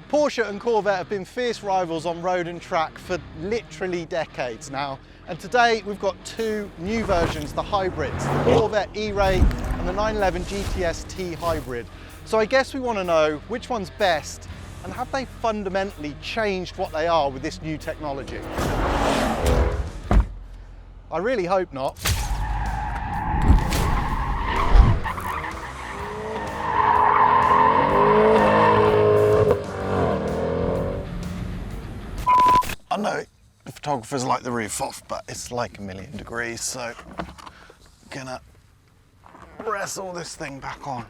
Porsche and Corvette have been fierce rivals on road and track for literally decades now, and today we've got two new versions, the hybrids, the Corvette E-Ray and the 911 GTS T Hybrid. So I guess we want to know which one's best, and have they fundamentally changed what they are with this new technology? I really hope not. I know the photographers like the roof off, but it's like 1,000,000 degrees, so I'm gonna press all this thing back on.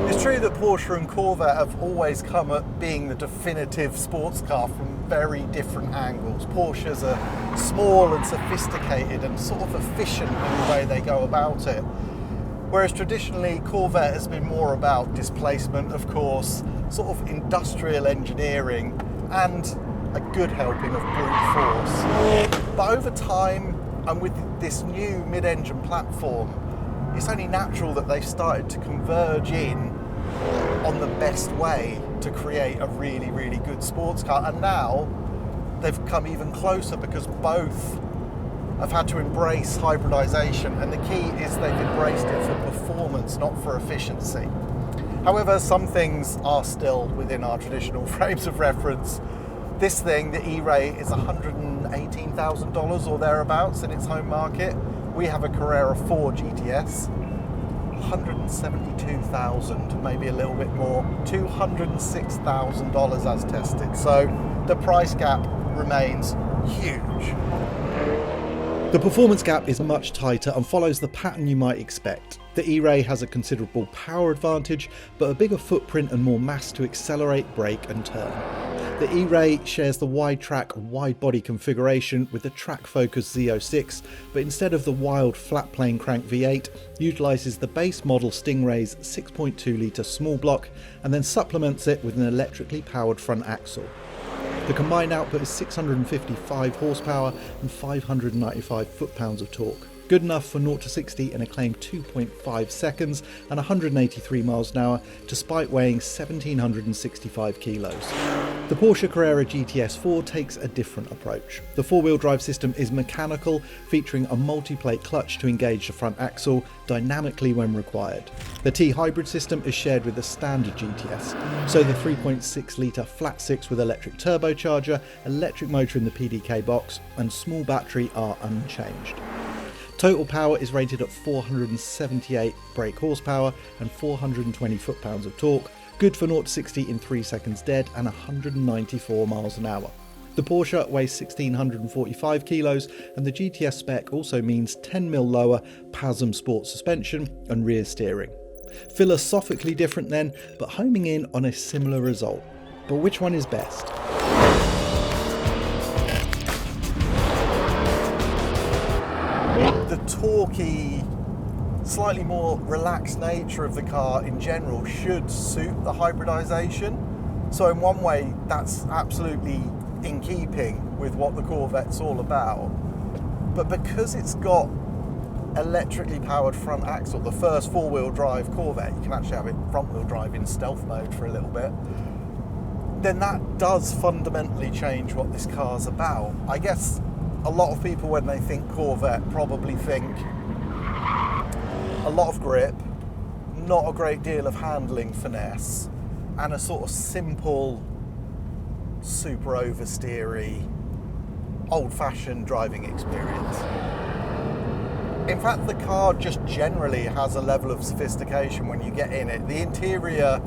It's true that Porsche and Corvette have always come at being the definitive sports car from very different angles. Porsches are small and sophisticated and sort of efficient in the way they go about it. Whereas traditionally, Corvette has been more about displacement, of course, sort of industrial engineering, and a good helping of brute force. But over time, and with this new mid-engine platform, it's only natural that they've started to converge in on the best way to create a really, really good sports car. And now they've come even closer because both have had to embrace hybridization, and the key is they've embraced it for performance, not for efficiency. However, some things are still within our traditional frames of reference. This thing, the E-Ray, is $118,000 or thereabouts in its home market. We have a Carrera 4 GTS, $172,000, maybe a little bit more, $206,000 as tested. So the price gap remains huge. The performance gap is much tighter and follows the pattern you might expect. The E-Ray has a considerable power advantage, but a bigger footprint and more mass to accelerate, brake and turn. The E-Ray shares the wide track, wide body configuration with the track-focused Z06, but instead of the wild flat plane crank V8, utilises the base model Stingray's 6.2 litre small block and then supplements it with an electrically powered front axle. The combined output is 655 horsepower and 595 foot-pounds of torque. Good enough for 0 to 60 in a claimed 2.5 seconds and 183 miles an hour, despite weighing 1,765 kilos. The Porsche Carrera GTS 4 takes a different approach. The four-wheel drive system is mechanical, featuring a multi-plate clutch to engage the front axle dynamically when required. The T hybrid system is shared with the standard GTS, so the 3.6 litre flat six with electric turbocharger, electric motor in the PDK box and small battery are unchanged. Total power is rated at 478 brake horsepower and 420 foot-pounds of torque, good for 0 to 60 in 3 seconds dead and 194 miles an hour. The Porsche weighs 1,645 kilos and the GTS spec also means 10mm lower PASM sport suspension and rear steering. Philosophically different then, but homing in on a similar result. But which one is best? The torquey, slightly more relaxed nature of the car in general should suit the hybridization. So in one way, that's absolutely in keeping with what the Corvette's all about. But because it's got electrically powered front axle, the first four-wheel drive Corvette, you can actually have it front-wheel drive in stealth mode for a little bit, then that does fundamentally change what this car's about. I guess a lot of people, when they think Corvette, probably think a lot of grip, not a great deal of handling finesse, and a sort of simple, super oversteery, old-fashioned driving experience. In fact, the car just generally has a level of sophistication when you get in it. The interior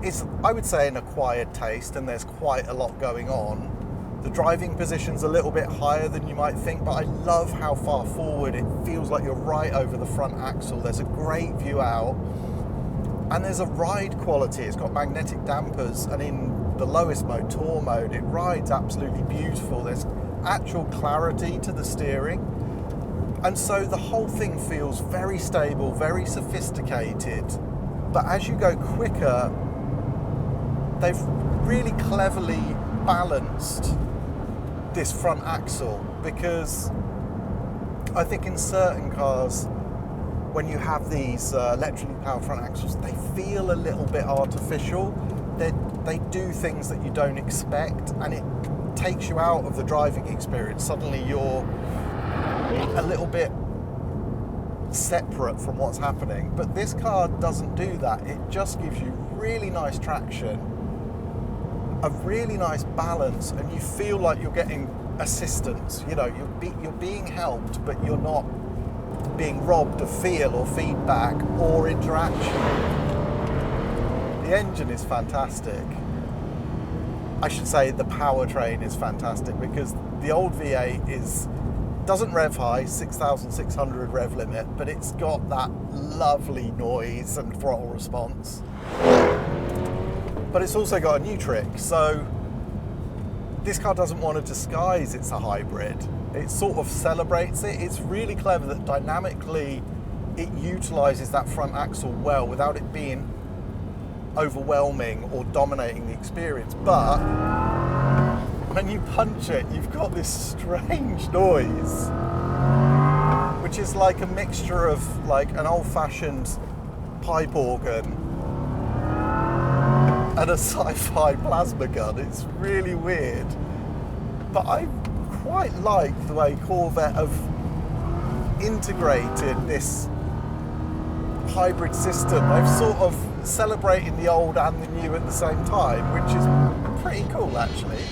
is, I would say, an acquired taste, and there's quite a lot going on. The driving position's a little bit higher than you might think, but I love how far forward it feels like you're right over the front axle. There's a great view out, and there's a ride quality. It's got magnetic dampers, and in the lowest mode, Tour mode, it rides absolutely beautiful. There's actual clarity to the steering, and so the whole thing feels very stable, very sophisticated. But as you go quicker, they've really cleverly balanced this front axle, because I think in certain cars when you have these electrically powered front axles, they feel a little bit artificial. They do things that you don't expect, and it takes you out of the driving experience. Suddenly you're a little bit separate from what's happening. But this car doesn't do that. It just gives you really nice traction, a really nice balance, and you feel like you're getting assistance. You know, you're being helped, but you're not being robbed of feel or feedback or interaction. The engine is fantastic. I should say the powertrain is fantastic, because the old V8 doesn't rev high, 6,600 rev limit, but it's got that lovely noise and throttle response. But it's also got a new trick. So this car doesn't want to disguise it's a hybrid. It sort of celebrates it. It's really clever that dynamically it utilises that front axle well without it being overwhelming or dominating the experience. But when you punch it, you've got this strange noise, which is like a mixture of like an old-fashioned pipe organ and a sci-fi plasma gun. It's really weird, but I quite like the way Corvette have integrated this hybrid system. They've sort of celebrated the old and the new at the same time, which is pretty cool actually.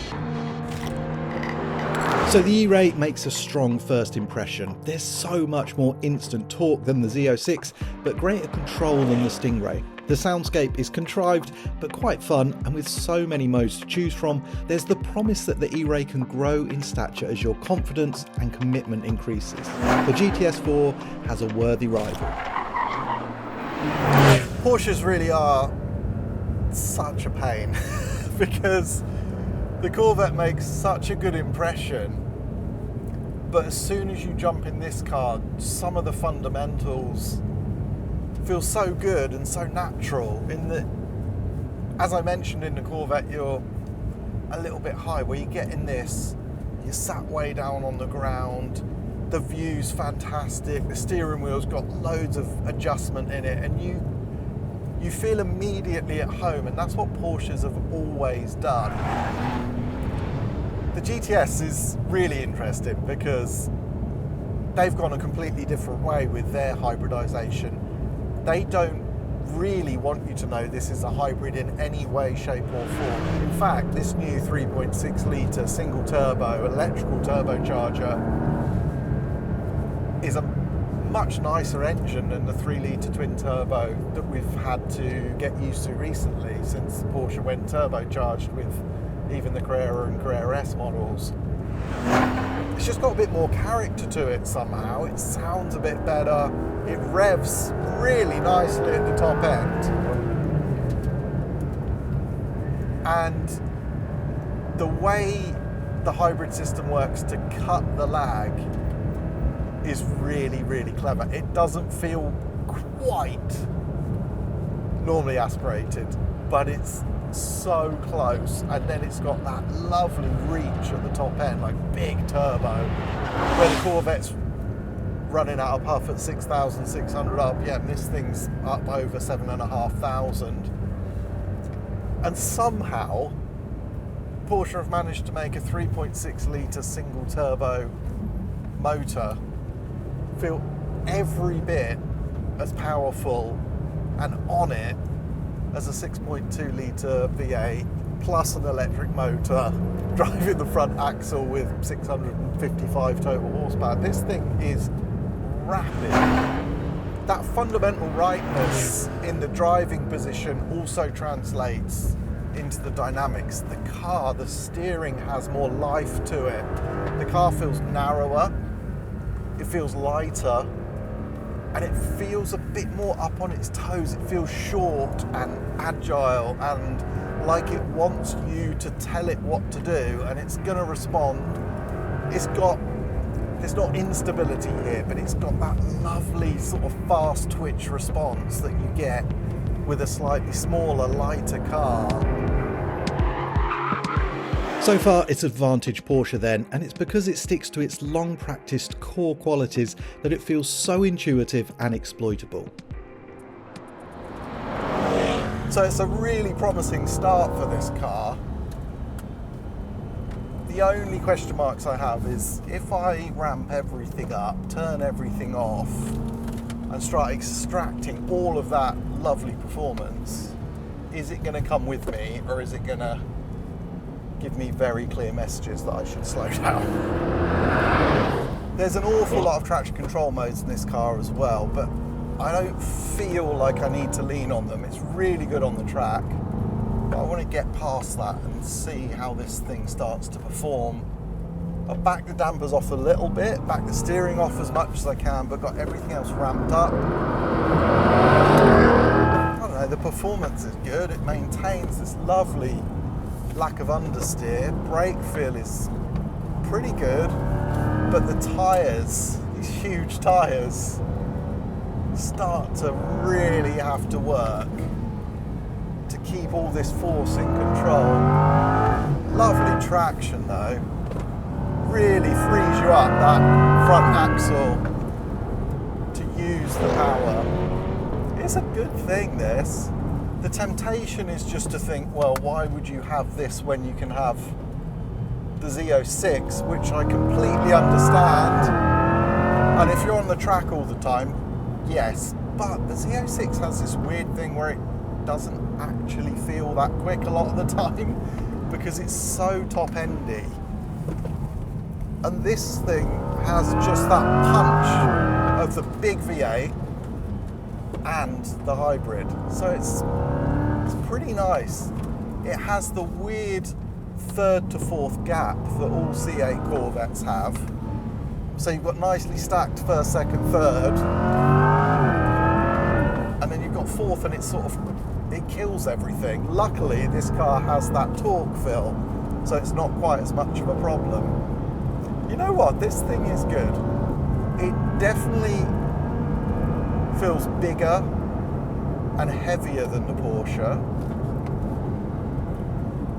So the E-Ray makes a strong first impression. There's so much more instant torque than the Z06, but greater control than the Stingray. The soundscape is contrived, but quite fun, and with so many modes to choose from, there's the promise that the E-Ray can grow in stature as your confidence and commitment increases. The GTS 4 has a worthy rival. Porsches really are such a pain because the Corvette makes such a good impression, but as soon as you jump in this car, some of the fundamentals feel so good and so natural. In that, as I mentioned, in the Corvette you're a little bit high, where you get in this, you're sat way down on the ground, the view's fantastic, the steering wheel's got loads of adjustment in it, and you feel immediately at home, and that's what Porsches have always done. The GTS is really interesting because they've gone a completely different way with their hybridization. They don't really want you to know this is a hybrid in any way, shape or form. In fact, this new 3.6 litre single turbo electrical turbocharger is a much nicer engine than the 3 litre twin turbo that we've had to get used to recently, since Porsche went turbocharged with even the Carrera and Carrera S models. It's just got a bit more character to it somehow. It sounds a bit better. It revs really nicely at the top end. And the way the hybrid system works to cut the lag is really, really clever. It doesn't feel quite normally aspirated, but it's so close. And then it's got that lovely reach at the top end, like big turbo, where the Corvette's running out of puff at 6,600 RPM. This thing's up over 7,500. And somehow Porsche have managed to make a 3.6 litre single turbo motor feel every bit as powerful and on it as a 6.2 litre V8 plus an electric motor driving the front axle with 655 total horsepower. This thing is rapid. That fundamental rightness in the driving position also translates into the dynamics. The car, the steering has more life to it. The car feels narrower, it feels lighter, and it feels a bit more up on its toes. It feels short and agile and like it wants you to tell it what to do, and it's going to respond. There's not instability here, but it's got that lovely sort of fast twitch response that you get with a slightly smaller, lighter car. So far it's advantage Porsche then, and it's because it sticks to its long practiced core qualities that it feels so intuitive and exploitable. So it's a really promising start for this car. The only question marks I have is if I ramp everything up, turn everything off, and start extracting all of that lovely performance, is it going to come with me, or is it going to give me very clear messages that I should slow down? There's an awful lot of traction control modes in this car as well, but I don't feel like I need to lean on them. It's really good on the track, but I want to get past that and see how this thing starts to perform. I've backed the dampers off a little bit, backed the steering off as much as I can, but got everything else ramped up. I don't know, the performance is good. It maintains this lovely lack of understeer. Brake feel is pretty good, but the tyres, these huge tyres, start to really have to work to keep all this force in control. Lovely traction though. Really frees you up, that front axle, to use the power. It's a good thing, this. The temptation is just to think, well, why would you have this when you can have the Z06, which I completely understand. And if you're on the track all the time, yes, but the Z06 has this weird thing where it doesn't actually feel that quick a lot of the time because it's so top-endy. And this thing has just that punch of the big V8 and the hybrid. So it's pretty nice. It has the weird third to fourth gap that all C8 Corvettes have. So you've got nicely stacked first, second, third. And then you've got fourth, and it's sort of, it kills everything. Luckily, this car has that torque fill, so it's not quite as much of a problem. You know what? This thing is good. It definitely feels bigger and heavier than the Porsche,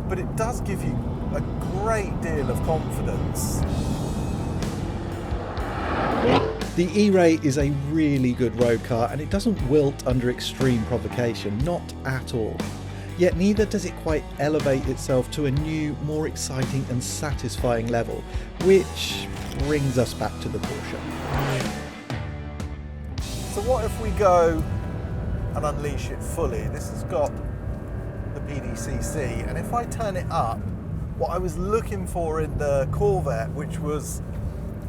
but it does give you a great deal of confidence. The E-Ray is a really good road car, and it doesn't wilt under extreme provocation, not at all. Yet neither does it quite elevate itself to a new, more exciting and satisfying level, which brings us back to the Porsche. So what if we go and unleash it fully? This has got the PDCC, and if I turn it up, what I was looking for in the Corvette, which was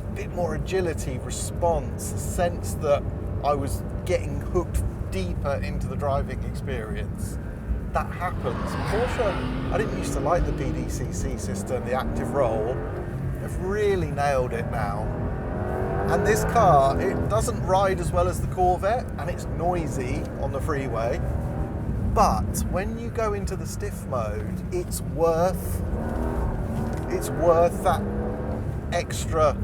a bit more agility, response, a sense that I was getting hooked deeper into the driving experience, that happens. Porsche, I didn't used to like the PDCC system, the active roll. They've really nailed it now. And this car, it doesn't ride as well as the Corvette, and it's noisy on the freeway. But when you go into the stiff mode, it's worth that extra,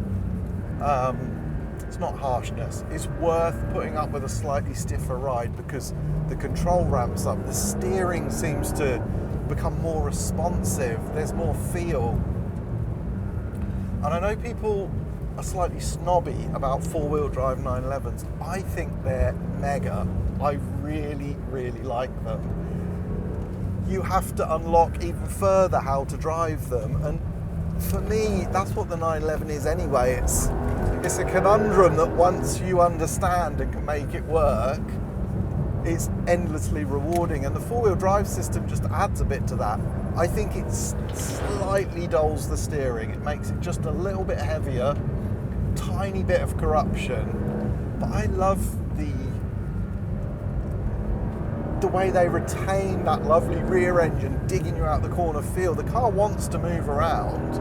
it's not harshness, it's worth putting up with a slightly stiffer ride because the control ramps up, the steering seems to become more responsive, there's more feel. And I know people are slightly snobby about four-wheel drive 911s. I think they're mega. I really, really like them. You have to unlock even further how to drive them, and for me, that's what the 911 is anyway. It's a conundrum that once you understand and can make it work, it's endlessly rewarding, and the four-wheel drive system just adds a bit to that. I think it slightly dulls the steering. It makes it just a little bit heavier, tiny bit of corruption, but I love the way they retain that lovely rear engine digging you out the corner feel. The car wants to move around,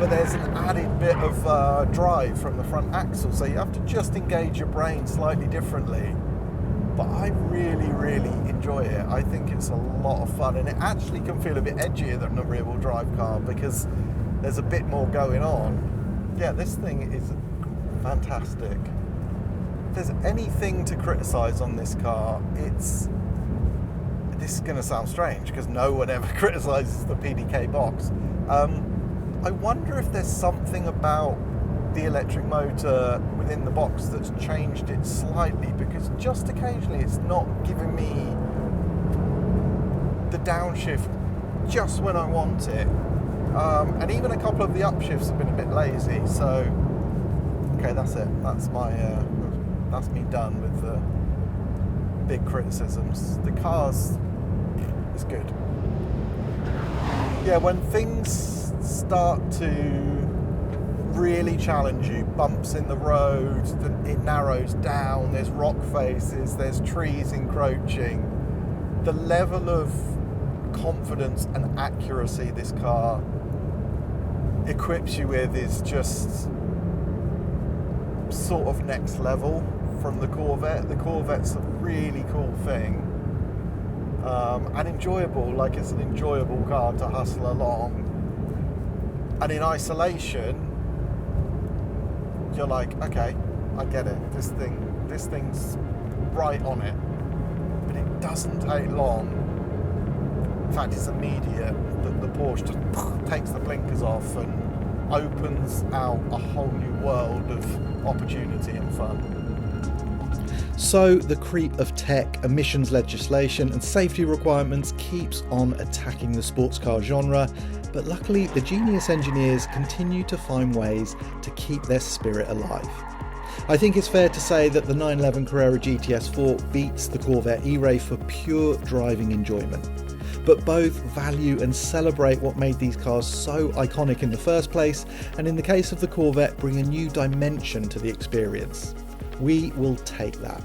but there's an added bit of drive from the front axle, so you have to just engage your brain slightly differently. But I really, really enjoy it. I think it's a lot of fun, and it actually can feel a bit edgier than a rear-wheel drive car because there's a bit more going on. Yeah, this thing is fantastic. If there's anything to criticise on this car, it's this is going to sound strange because no one ever criticises the PDK box. I wonder if there's something about the electric motor within the box that's changed it slightly, because just occasionally it's not giving me the downshift just when I want it. And even a couple of the upshifts have been a bit lazy, so okay, that's it. That's me done with the big criticisms. The car's is good. Yeah, when things start to really challenge you, bumps in the road, it narrows down, there's rock faces, there's trees encroaching, the level of confidence and accuracy this car equips you with is just sort of next level from the Corvette. The Corvette's a really cool thing, and enjoyable. Like, it's an enjoyable car to hustle along, and in isolation you're like, okay, I get it, this thing's right on it. But it doesn't take long. In fact, it's immediate that the Porsche just takes the blinkers off and opens out a whole new world of opportunity and fun. So the creep of tech, emissions legislation and safety requirements keeps on attacking the sports car genre, but luckily the genius engineers continue to find ways to keep their spirit alive. I think it's fair to say that the 911 Carrera GTS 4 beats the Corvette E-Ray for pure driving enjoyment. But both value and celebrate what made these cars so iconic in the first place, and in the case of the Corvette, bring a new dimension to the experience. We will take that.